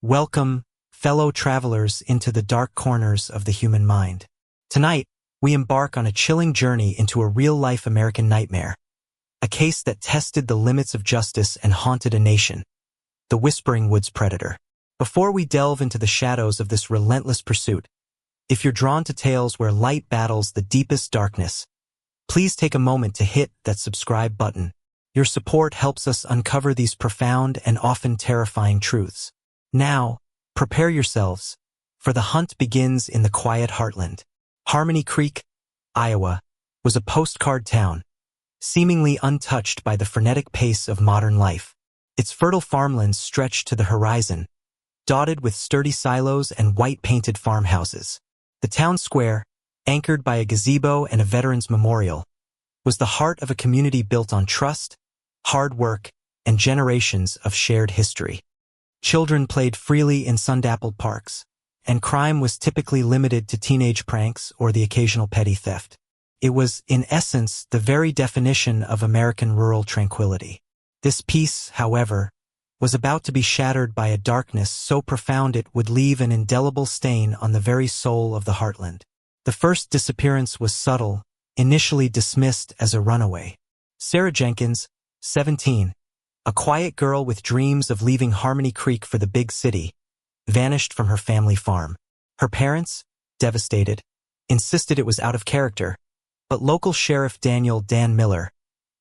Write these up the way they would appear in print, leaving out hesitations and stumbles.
Welcome, fellow travelers, into the dark corners of the human mind. Tonight, we embark on a chilling journey into a real-life American nightmare, a case that tested the limits of justice and haunted a nation, the Whispering Woods Predator. Before we delve into the shadows of this relentless pursuit, if you're drawn to tales where light battles the deepest darkness, please take a moment to hit that subscribe button. Your support helps us uncover these profound and often terrifying truths. Now, prepare yourselves, for the hunt begins in the quiet heartland. Harmony Creek, Iowa, was a postcard town, seemingly untouched by the frenetic pace of modern life. Its fertile farmlands stretched to the horizon, dotted with sturdy silos and white-painted farmhouses. The town square, anchored by a gazebo and a veterans memorial, was the heart of a community built on trust, hard work, and generations of shared history. Children played freely in sun-dappled parks, and crime was typically limited to teenage pranks or the occasional petty theft. It was, in essence, the very definition of American rural tranquility. This peace, however, was about to be shattered by a darkness so profound it would leave an indelible stain on the very soul of the heartland. The first disappearance was subtle, initially dismissed as a runaway. Sarah Jenkins, 17, a quiet girl with dreams of leaving Harmony Creek for the big city, vanished from her family farm. Her parents, devastated, insisted it was out of character, but local Sheriff Dan Miller,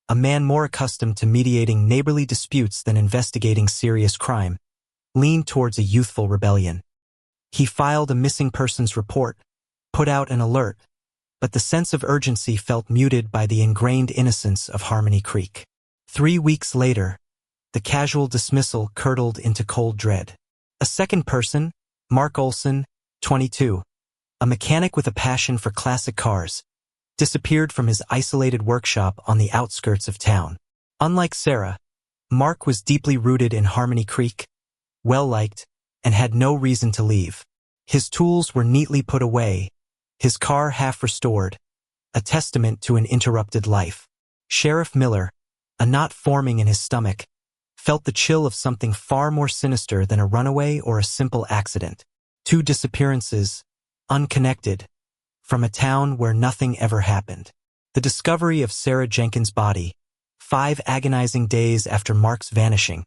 a man more accustomed to mediating neighborly disputes than investigating serious crime, leaned towards a youthful rebellion. He filed a missing persons report, put out an alert, but the sense of urgency felt muted by the ingrained innocence of Harmony Creek. 3 weeks later, the casual dismissal curdled into cold dread. A second person, Mark Olson, 22, a mechanic with a passion for classic cars, disappeared from his isolated workshop on the outskirts of town. Unlike Sarah, Mark was deeply rooted in Harmony Creek, well-liked, and had no reason to leave. His tools were neatly put away, his car half restored, a testament to an interrupted life. Sheriff Miller, a knot forming in his stomach, felt the chill of something far more sinister than a runaway or a simple accident. 2 disappearances, unconnected, from a town where nothing ever happened. The discovery of Sarah Jenkins' body, 5 agonizing days after Mark's vanishing,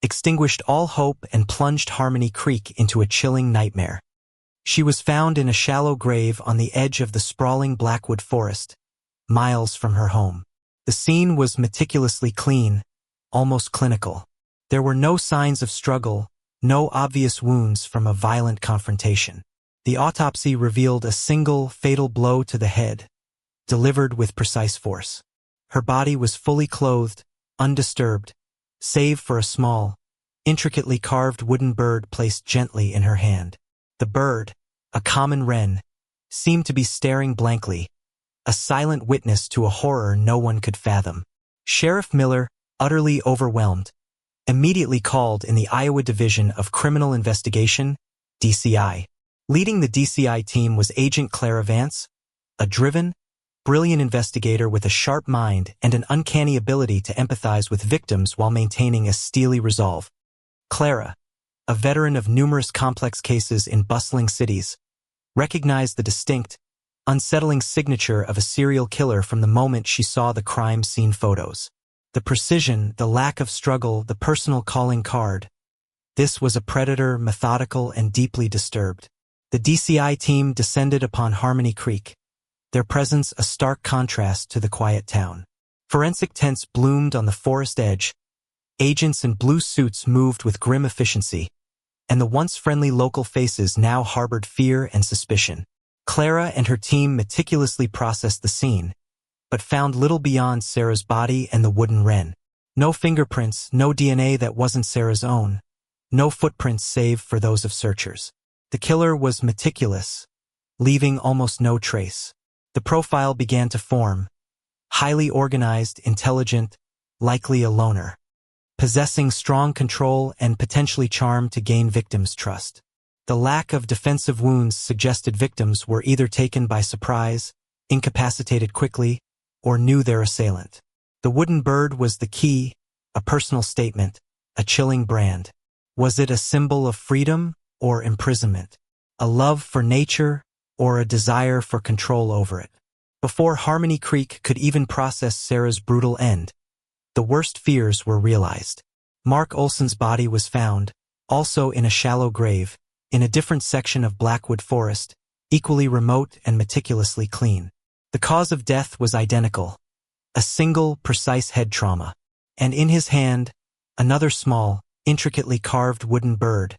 extinguished all hope and plunged Harmony Creek into a chilling nightmare. She was found in a shallow grave on the edge of the sprawling Blackwood Forest, miles from her home. The scene was meticulously clean, almost clinical. There were no signs of struggle, no obvious wounds from a violent confrontation. The autopsy revealed a single fatal blow to the head, delivered with precise force. Her body was fully clothed, undisturbed, save for a small, intricately carved wooden bird placed gently in her hand. The bird, a common wren, seemed to be staring blankly, a silent witness to a horror no one could fathom. Sheriff Miller, utterly overwhelmed, immediately called in the Iowa Division of Criminal Investigation, DCI. Leading the DCI team was Agent Clara Vance, a driven, brilliant investigator with a sharp mind and an uncanny ability to empathize with victims while maintaining a steely resolve. Clara, a veteran of numerous complex cases in bustling cities, recognized the distinct, unsettling signature of a serial killer from the moment she saw the crime scene photos. The precision, the lack of struggle, the personal calling card. This was a predator, methodical and deeply disturbed. The DCI team descended upon Harmony Creek, their presence a stark contrast to the quiet town. Forensic tents bloomed on the forest edge, agents in blue suits moved with grim efficiency, and the once friendly local faces now harbored fear and suspicion. Clara and her team meticulously processed the scene, but found little beyond Sarah's body and the wooden wren. No fingerprints, no DNA that wasn't Sarah's own, no footprints save for those of searchers. The killer was meticulous, leaving almost no trace. The profile began to form, highly organized, intelligent, likely a loner, possessing strong control and potentially charm to gain victims' trust. The lack of defensive wounds suggested victims were either taken by surprise, incapacitated quickly, or knew their assailant. The wooden bird was the key, a personal statement, a chilling brand. Was it a symbol of freedom or imprisonment? A love for nature or a desire for control over it? Before Harmony Creek could even process Sarah's brutal end, the worst fears were realized. Mark Olson's body was found, also in a shallow grave, in a different section of Blackwood Forest, equally remote and meticulously clean. The cause of death was identical, a single, precise head trauma, and in his hand, another small, intricately carved wooden bird,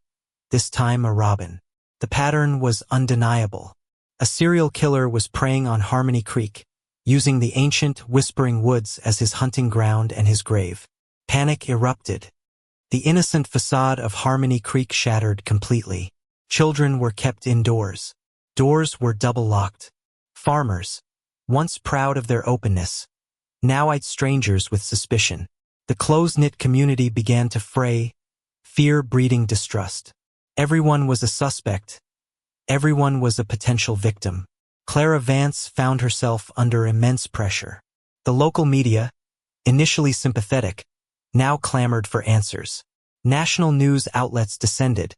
this time a robin. The pattern was undeniable. A serial killer was preying on Harmony Creek, using the ancient, whispering woods as his hunting ground and his grave. Panic erupted. The innocent facade of Harmony Creek shattered completely. Children were kept indoors. Doors were double-locked. Farmers, once proud of their openness, now eyed strangers with suspicion. The close-knit community began to fray, fear breeding distrust. Everyone was a suspect. Everyone was a potential victim. Clara Vance found herself under immense pressure. The local media, initially sympathetic, now clamored for answers. National news outlets descended,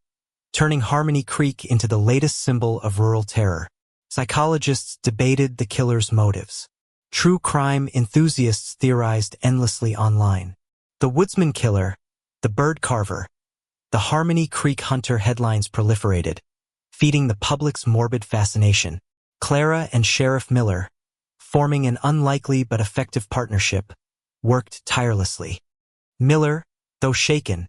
turning Harmony Creek into the latest symbol of rural terror. Psychologists debated the killer's motives. True crime enthusiasts theorized endlessly online. The Woodsman killer, the bird carver, the Harmony Creek hunter headlines proliferated, feeding the public's morbid fascination. Clara and Sheriff Miller, forming an unlikely but effective partnership, worked tirelessly. Miller, though shaken,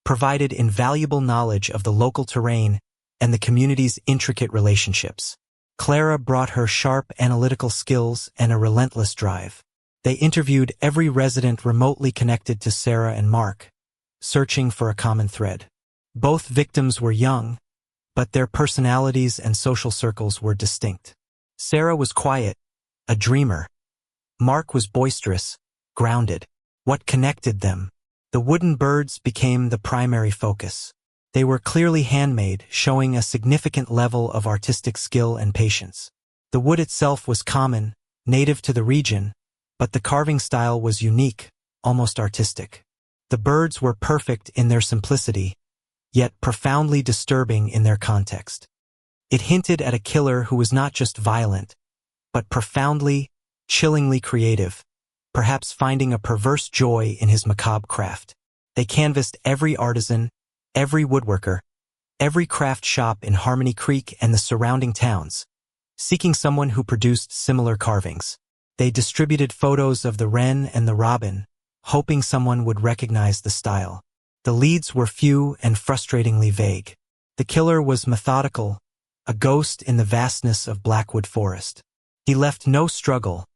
provided invaluable knowledge of the local terrain and the community's intricate relationships. Clara brought her sharp analytical skills and a relentless drive. They interviewed every resident remotely connected to Sarah and Mark, searching for a common thread. Both victims were young, but their personalities and social circles were distinct. Sarah was quiet, a dreamer. Mark was boisterous, grounded. What connected them? The wooden birds became the primary focus. They were clearly handmade, showing a significant level of artistic skill and patience. The wood itself was common, native to the region, but the carving style was unique, almost artistic. The birds were perfect in their simplicity, yet profoundly disturbing in their context. It hinted at a killer who was not just violent, but profoundly, chillingly creative, perhaps finding a perverse joy in his macabre craft. They canvassed every artisan, every woodworker, every craft shop in Harmony Creek and the surrounding towns, seeking someone who produced similar carvings. They distributed photos of the wren and the robin, hoping someone would recognize the style. The leads were few and frustratingly vague. The killer was methodical, a ghost in the vastness of Blackwood Forest. He left no struggle,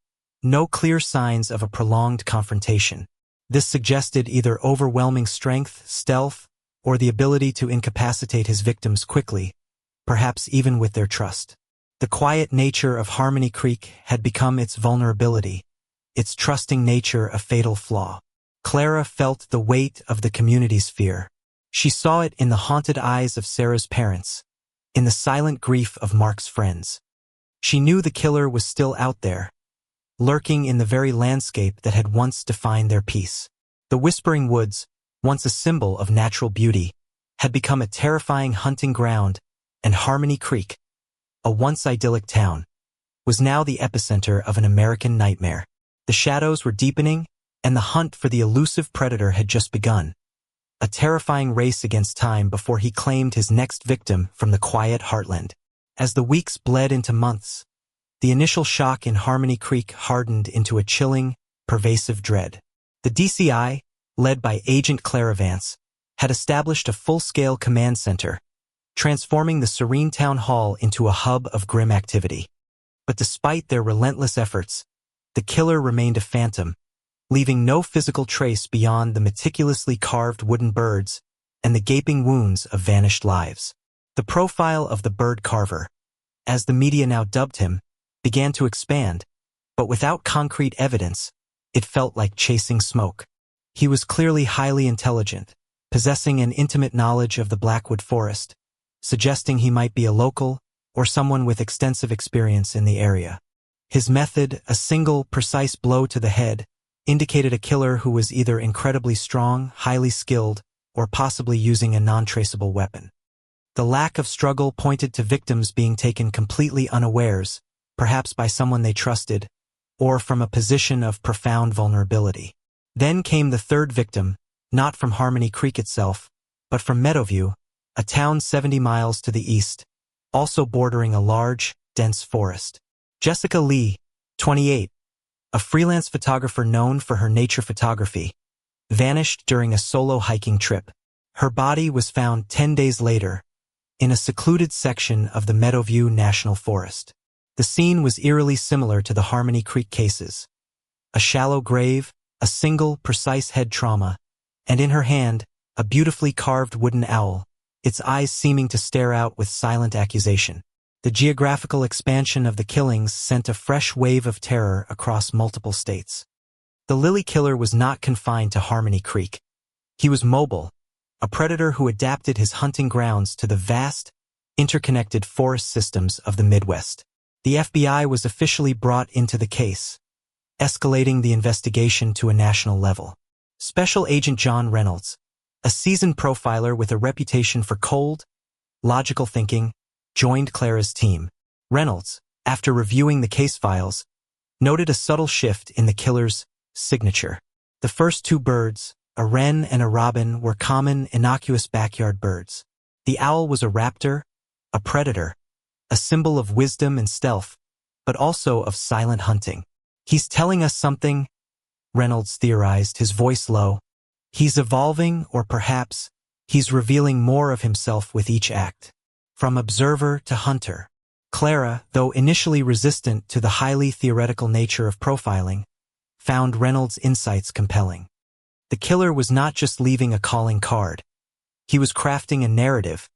no clear signs of a prolonged confrontation. This suggested either overwhelming strength, stealth, or the ability to incapacitate his victims quickly, perhaps even with their trust. The quiet nature of Harmony Creek had become its vulnerability, its trusting nature a fatal flaw. Clara felt the weight of the community's fear. She saw it in the haunted eyes of Sarah's parents, in the silent grief of Mark's friends. She knew the killer was still out there, lurking in the very landscape that had once defined their peace. The Whispering Woods, once a symbol of natural beauty, had become a terrifying hunting ground, and Harmony Creek, a once idyllic town, was now the epicenter of an American nightmare. The shadows were deepening, and the hunt for the elusive predator had just begun. A terrifying race against time before he claimed his next victim from the quiet heartland. As the weeks bled into months, the initial shock in Harmony Creek hardened into a chilling, pervasive dread. The DCI, led by Agent Clara Vance, had established a full-scale command center, transforming the serene town hall into a hub of grim activity. But despite their relentless efforts, the killer remained a phantom, leaving no physical trace beyond the meticulously carved wooden birds and the gaping wounds of vanished lives. The profile of the bird carver, as the media now dubbed him, began to expand, but without concrete evidence, it felt like chasing smoke. He was clearly highly intelligent, possessing an intimate knowledge of the Blackwood Forest, suggesting he might be a local or someone with extensive experience in the area. His method, a single, precise blow to the head, indicated a killer who was either incredibly strong, highly skilled, or possibly using a non-traceable weapon. The lack of struggle pointed to victims being taken completely unawares, perhaps by someone they trusted, or from a position of profound vulnerability. Then came the third victim, not from Harmony Creek itself, but from Meadowview, a town 70 miles to the east, also bordering a large, dense forest. Jessica Lee, 28, a freelance photographer known for her nature photography, vanished during a solo hiking trip. Her body was found 10 days later, in a secluded section of the Meadowview National Forest. The scene was eerily similar to the Harmony Creek cases. A shallow grave, a single, precise head trauma, and in her hand, a beautifully carved wooden owl, its eyes seeming to stare out with silent accusation. The geographical expansion of the killings sent a fresh wave of terror across multiple states. The Lily killer was not confined to Harmony Creek. He was mobile, a predator who adapted his hunting grounds to the vast, interconnected forest systems of the Midwest. The FBI was officially brought into the case, escalating the investigation to a national level. Special Agent John Reynolds, a seasoned profiler with a reputation for cold, logical thinking, joined Clara's team. Reynolds, after reviewing the case files, noted a subtle shift in the killer's signature. The first two birds, a wren and a robin, were common, innocuous backyard birds. The owl was a raptor, a predator, a symbol of wisdom and stealth, but also of silent hunting. "He's telling us something," Reynolds theorized, his voice low. "He's evolving, or perhaps he's revealing more of himself with each act." From observer to hunter, Clara, though initially resistant to the highly theoretical nature of profiling, found Reynolds' insights compelling. The killer was not just leaving a calling card. He was crafting a narrative,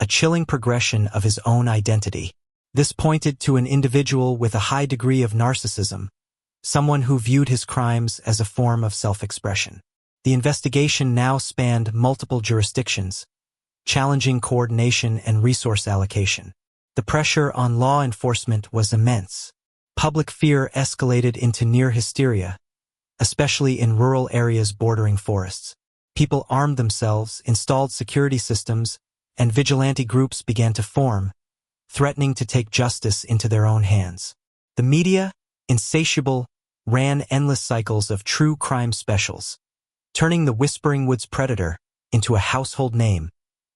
a chilling progression of his own identity. This pointed to an individual with a high degree of narcissism, someone who viewed his crimes as a form of self-expression. The investigation now spanned multiple jurisdictions, challenging coordination and resource allocation. The pressure on law enforcement was immense. Public fear escalated into near hysteria, especially in rural areas bordering forests. People armed themselves, installed security systems, and vigilante groups began to form, threatening to take justice into their own hands. The media, insatiable, ran endless cycles of true crime specials, turning the Whispering Woods predator into a household name,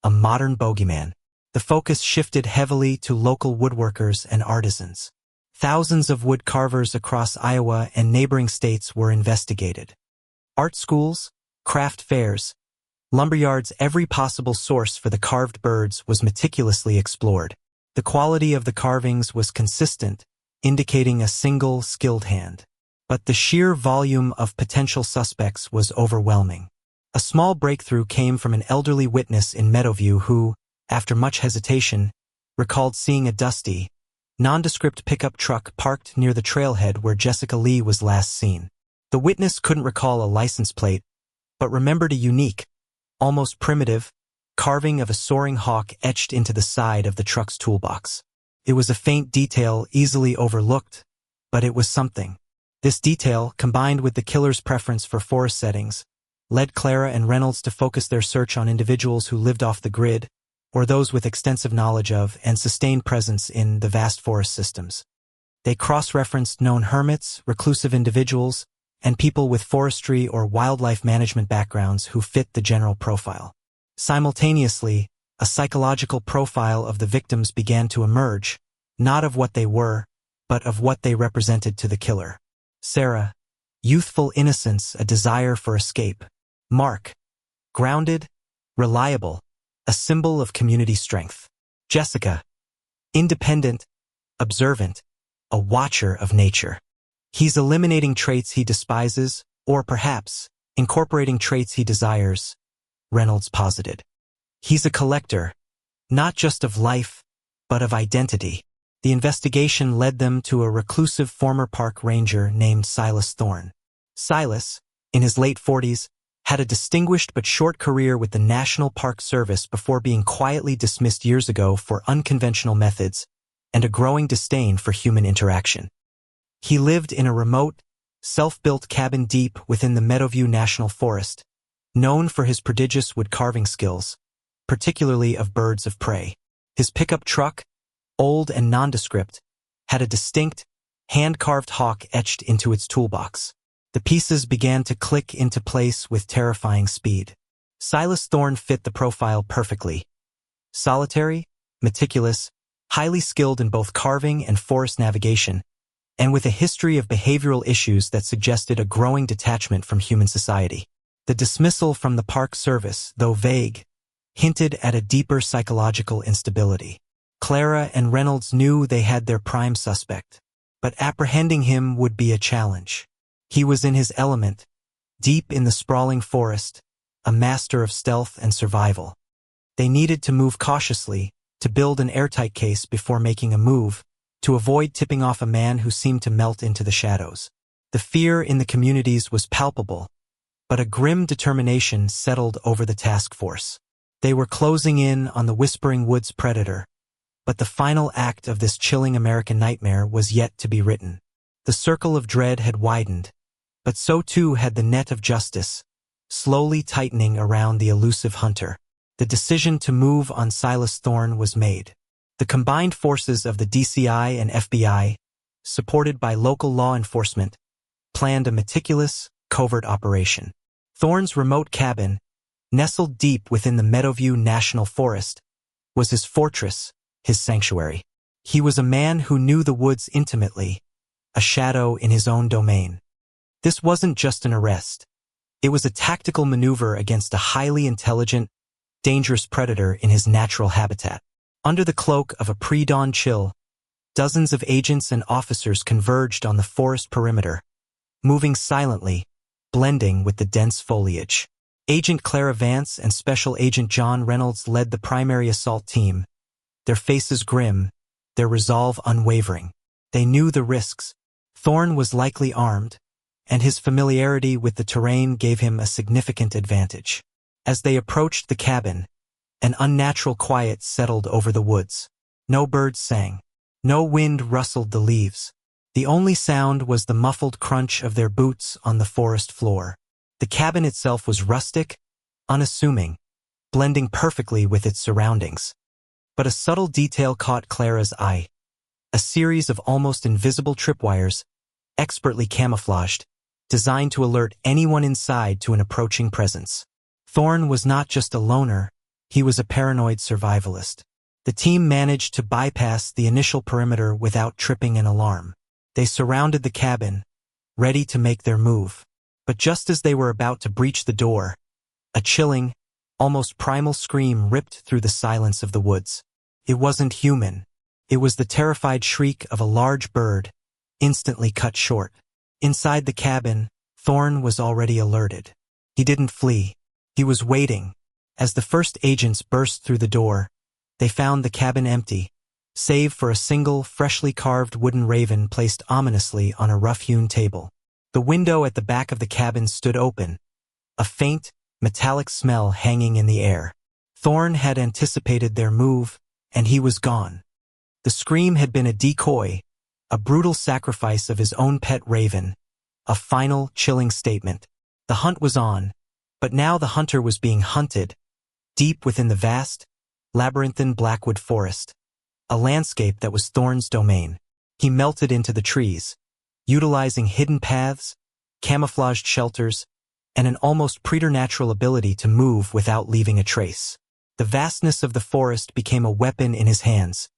a modern bogeyman. The focus shifted heavily to local woodworkers and artisans. Thousands of wood carvers across Iowa and neighboring states were investigated. Art schools, craft fairs, lumberyards, every possible source for the carved birds was meticulously explored. The quality of the carvings was consistent, indicating a single, skilled hand. But the sheer volume of potential suspects was overwhelming. A small breakthrough came from an elderly witness in Meadowview who, after much hesitation, recalled seeing a dusty, nondescript pickup truck parked near the trailhead where Jessica Lee was last seen. The witness couldn't recall a license plate, but remembered a unique, almost primitive, carving of a soaring hawk etched into the side of the truck's toolbox. It was a faint detail easily overlooked, but it was something. This detail, combined with the killer's preference for forest settings, led Clara and Reynolds to focus their search on individuals who lived off the grid, or those with extensive knowledge of and sustained presence in the vast forest systems. They cross-referenced known hermits, reclusive individuals, and people with forestry or wildlife management backgrounds who fit the general profile. Simultaneously, a psychological profile of the victims began to emerge, not of what they were, but of what they represented to the killer. Sarah, youthful innocence, a desire for escape. Mark, grounded, reliable, a symbol of community strength. Jessica, independent, observant, a watcher of nature. He's eliminating traits he despises, or perhaps incorporating traits he desires, Reynolds posited. He's a collector, not just of life, but of identity. The investigation led them to a reclusive former park ranger named Silas Thorne. Silas, in his late 40s, had a distinguished but short career with the National Park Service before being quietly dismissed years ago for unconventional methods and a growing disdain for human interaction. He lived in a remote, self-built cabin deep within the Meadowview National Forest, known for his prodigious wood-carving skills, particularly of birds of prey. His pickup truck, old and nondescript, had a distinct, hand-carved hawk etched into its toolbox. The pieces began to click into place with terrifying speed. Silas Thorne fit the profile perfectly. Solitary, meticulous, highly skilled in both carving and forest navigation, and with a history of behavioral issues that suggested a growing detachment from human society. The dismissal from the Park Service, though vague, hinted at a deeper psychological instability. Clara and Reynolds knew they had their prime suspect, but apprehending him would be a challenge. He was in his element, deep in the sprawling forest, a master of stealth and survival. They needed to move cautiously, to build an airtight case before making a move, to avoid tipping off a man who seemed to melt into the shadows. The fear in the communities was palpable, but a grim determination settled over the task force. They were closing in on the Whispering Woods predator, but the final act of this chilling American nightmare was yet to be written. The circle of dread had widened, but so too had the net of justice, slowly tightening around the elusive hunter. The decision to move on Silas Thorne was made. The combined forces of the DCI and FBI, supported by local law enforcement, planned a meticulous, covert operation. Thorne's remote cabin, nestled deep within the Meadowview National Forest, was his fortress, his sanctuary. He was a man who knew the woods intimately, a shadow in his own domain. This wasn't just an arrest. It was a tactical maneuver against a highly intelligent, dangerous predator in his natural habitat. Under the cloak of a pre-dawn chill, dozens of agents and officers converged on the forest perimeter, moving silently, blending with the dense foliage. Agent Clara Vance and Special Agent John Reynolds led the primary assault team, their faces grim, their resolve unwavering. They knew the risks. Thorne was likely armed, and his familiarity with the terrain gave him a significant advantage. As they approached the cabin, an unnatural quiet settled over the woods. No birds sang. No wind rustled the leaves. The only sound was the muffled crunch of their boots on the forest floor. The cabin itself was rustic, unassuming, blending perfectly with its surroundings. But a subtle detail caught Clara's eye. A series of almost invisible tripwires, expertly camouflaged, designed to alert anyone inside to an approaching presence. Thorne was not just a loner, he was a paranoid survivalist. The team managed to bypass the initial perimeter without tripping an alarm. They surrounded the cabin, ready to make their move. But just as they were about to breach the door, a chilling, almost primal scream ripped through the silence of the woods. It wasn't human. It was the terrified shriek of a large bird, instantly cut short. Inside the cabin, Thorne was already alerted. He didn't flee. He was waiting. As the first agents burst through the door, they found the cabin empty, save for a single, freshly carved wooden raven placed ominously on a rough-hewn table. The window at the back of the cabin stood open, a faint, metallic smell hanging in the air. Thorne had anticipated their move, and he was gone. The scream had been a decoy, a brutal sacrifice of his own pet raven, a final, chilling statement. The hunt was on, but now the hunter was being hunted, deep within the vast, labyrinthine Blackwood forest, a landscape that was Thorne's domain. He melted into the trees, utilizing hidden paths, camouflaged shelters, and an almost preternatural ability to move without leaving a trace. The vastness of the forest became a weapon in his hands,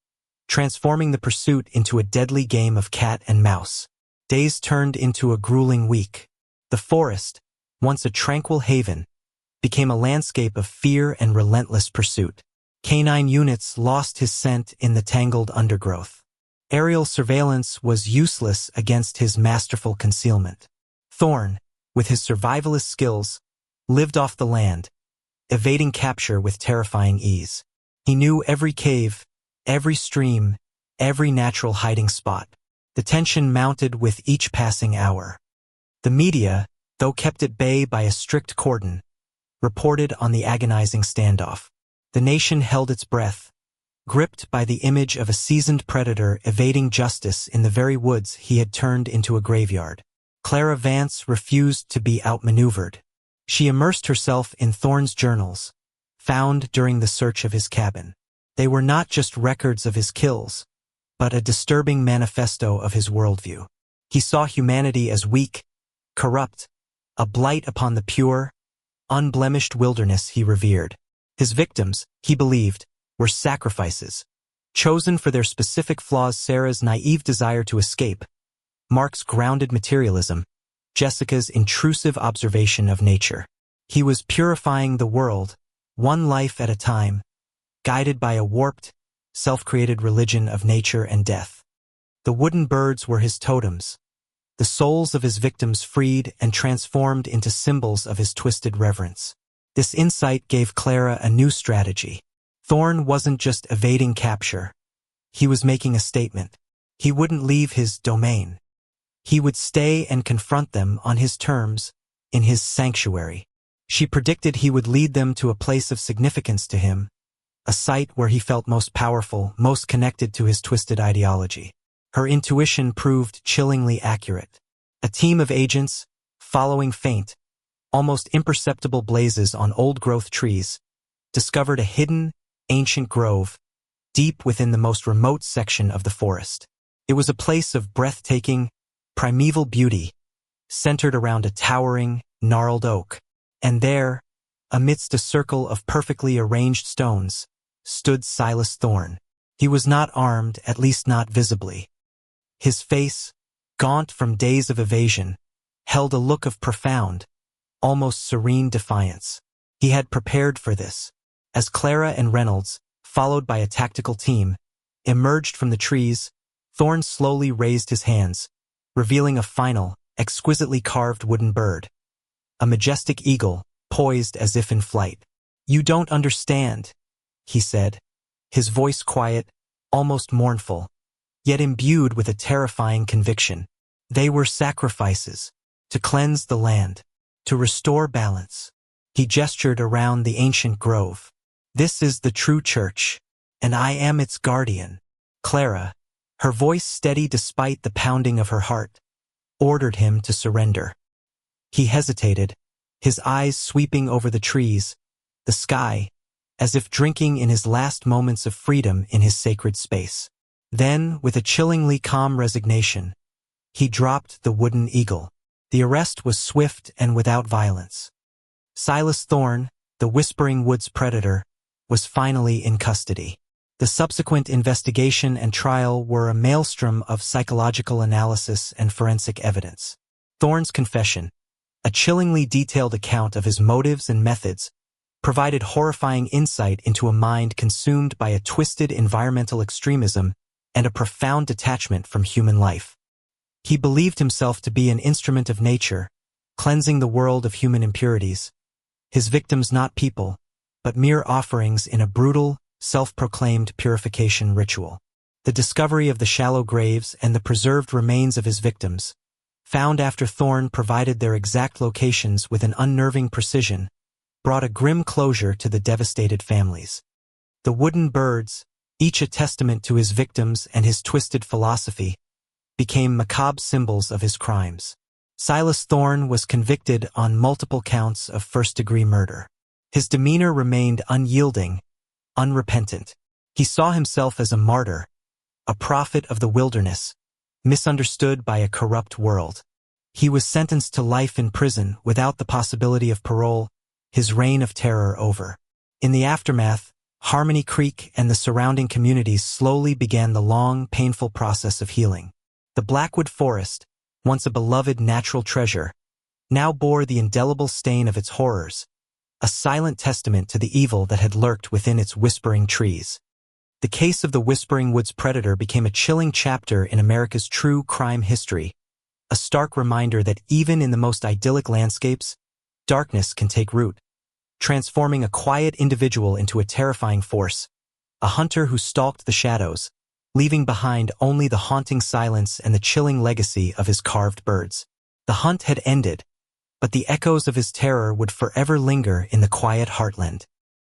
transforming the pursuit into a deadly game of cat and mouse. Days turned into a grueling week. The forest, once a tranquil haven, became a landscape of fear and relentless pursuit. Canine units lost his scent in the tangled undergrowth. Aerial surveillance was useless against his masterful concealment. Thorne, with his survivalist skills, lived off the land, evading capture with terrifying ease. He knew every cave, every stream, every natural hiding spot. The tension mounted with each passing hour. The media, though kept at bay by a strict cordon, reported on the agonizing standoff. The nation held its breath, gripped by the image of a seasoned predator evading justice in the very woods he had turned into a graveyard. Clara Vance refused to be outmaneuvered. She immersed herself in Thorne's journals, found during the search of his cabin. They were not just records of his kills, but a disturbing manifesto of his worldview. He saw humanity as weak, corrupt, a blight upon the pure, unblemished wilderness he revered. His victims, he believed, were sacrifices, chosen for their specific flaws. Sarah's naive desire to escape, Mark's grounded materialism, Jessica's intrusive observation of nature. He was purifying the world, one life at a time, guided by a warped, self-created religion of nature and death. The wooden birds were his totems, the souls of his victims freed and transformed into symbols of his twisted reverence. This insight gave Clara a new strategy. Thorne wasn't just evading capture. He was making a statement. He wouldn't leave his domain. He would stay and confront them on his terms, in his sanctuary. She predicted he would lead them to a place of significance to him, a site where he felt most powerful, most connected to his twisted ideology. Her intuition proved chillingly accurate. A team of agents, following faint, almost imperceptible blazes on old-growth trees, discovered a hidden, ancient grove deep within the most remote section of the forest. It was a place of breathtaking, primeval beauty, centered around a towering, gnarled oak. And there, amidst a circle of perfectly arranged stones, stood Silas Thorne. He was not armed, at least not visibly. His face, gaunt from days of evasion, held a look of profound, almost serene defiance. He had prepared for this. As Clara and Reynolds, followed by a tactical team, emerged from the trees, Thorne slowly raised his hands, revealing a final, exquisitely carved wooden bird. A majestic eagle, poised as if in flight. "You don't understand," he said, his voice quiet, almost mournful, yet imbued with a terrifying conviction. They were sacrifices, to cleanse the land, to restore balance. He gestured around the ancient grove. "This is the true church, and I am its guardian." Clara, her voice steady despite the pounding of her heart, ordered him to surrender. He hesitated, his eyes sweeping over the trees, the sky, as if drinking in his last moments of freedom in his sacred space. Then, with a chillingly calm resignation, he dropped the wooden eagle. The arrest was swift and without violence. Silas Thorne, the Whispering Woods predator, was finally in custody. The subsequent investigation and trial were a maelstrom of psychological analysis and forensic evidence. Thorne's confession, a chillingly detailed account of his motives and methods, provided horrifying insight into a mind consumed by a twisted environmental extremism and a profound detachment from human life. He believed himself to be an instrument of nature, cleansing the world of human impurities, his victims not people, but mere offerings in a brutal, self-proclaimed purification ritual. The discovery of the shallow graves and the preserved remains of his victims, found after Thorne provided their exact locations with an unnerving precision, brought a grim closure to the devastated families. The wooden birds, each a testament to his victims and his twisted philosophy, became macabre symbols of his crimes. Silas Thorne was convicted on multiple counts of first-degree murder. His demeanor remained unyielding, unrepentant. He saw himself as a martyr, a prophet of the wilderness, misunderstood by a corrupt world. He was sentenced to life in prison without the possibility of parole, his reign of terror over. In the aftermath, Harmony Creek and the surrounding communities slowly began the long, painful process of healing. The Blackwood Forest, once a beloved natural treasure, now bore the indelible stain of its horrors, a silent testament to the evil that had lurked within its whispering trees. The case of the Whispering Woods predator became a chilling chapter in America's true crime history, a stark reminder that even in the most idyllic landscapes, darkness can take root, transforming a quiet individual into a terrifying force, a hunter who stalked the shadows, leaving behind only the haunting silence and the chilling legacy of his carved birds. The hunt had ended, but the echoes of his terror would forever linger in the quiet heartland.